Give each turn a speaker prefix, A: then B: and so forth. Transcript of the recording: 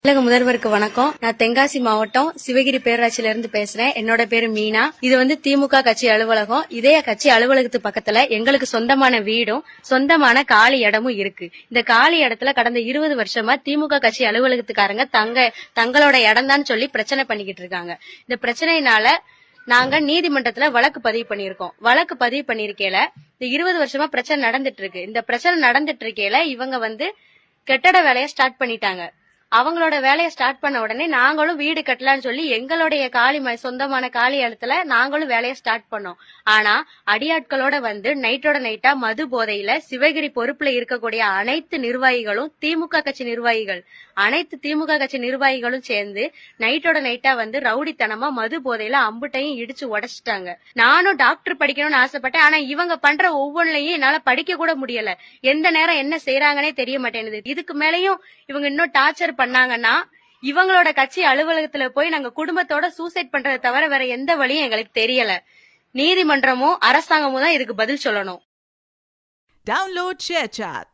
A: தமிழக முதல்வருக்கு வணக்கம். நான் தென்காசி மாவட்டம் சிவகிரி பேரூராட்சியில இருந்து பேசுறேன். என்னோட பேரு மீனா. இது திமுக கட்சி அலுவலகம். இதே கட்சி அலுவலகத்து பக்கத்துல எங்களுக்கு சொந்தமான வீடும் சொந்தமான காலி இடமும் இருக்கு. இந்த காலி இடத்துல கடந்த 20 வருஷமா திமுக கட்சி அலுவலகத்துக்காரங்க தங்களோட இடம் தான் சொல்லி பிரச்சனை பண்ணிக்கிட்டு இருக்காங்க. இந்த பிரச்சனையினால நாங்க நீதிமன்றத்துல வழக்கு பதிவு பண்ணிருக்கோம். வழக்கு பதிவு பண்ணிருக்கையில இந்த 20 வருஷமா பிரச்சனை நடந்துட்டு இருக்கு. இந்த பிரச்சனை நடந்துட்டு இருக்கையில இவங்க கட்டட வேலையை ஸ்டார்ட் பண்ணிட்டாங்க. அவங்களோட வேலையை ஸ்டார்ட் பண்ண உடனே நாங்களும் வீடு கட்டலான்னு சொல்லி எங்களுடைய சொந்தமான காலி இடத்துல நாங்களும் வேலையை ஸ்டார்ட் பண்ணோம். ஆனா அடியாட்களோட நைட்டோட நைட்டா மது போதையில சிவகிரி பொறுப்புல இருக்கக்கூடிய அனைத்து நிர்வாகிகளும் திமுக கட்சி நிர்வாகிகளும் சேர்ந்து நைட்டோட நைட்டா ரவுடித்தனமா மது போதையில அம்புட்டையும் இடிச்சு உடைச்சிட்டாங்க. நானும் டாக்டர் படிக்கணும்னு ஆசைப்பட்டேன். ஆனா இவங்க பண்ற ஒவ்வொன்றையும் என்னால படிக்க கூட முடியல. எந்த நேரம் என்ன செய்யறாங்கன்னே தெரிய மாட்டேங்குது. இதுக்கு மேலயும் இவங்க இன்னும் டார்ச்சர் பண்ணாங்கன்னா இவங்களோட கட்சி அலுவலகத்துல போய் நாங்க குடும்பத்தோட சூசைட் பண்றதை தவிர வேற எந்த வழியும் எங்களுக்கு தெரியல. நீதிமன்றமும் அரசாங்கமும் தான் இதுக்கு பதில் சொல்லணும்.
B: Download ShareChat.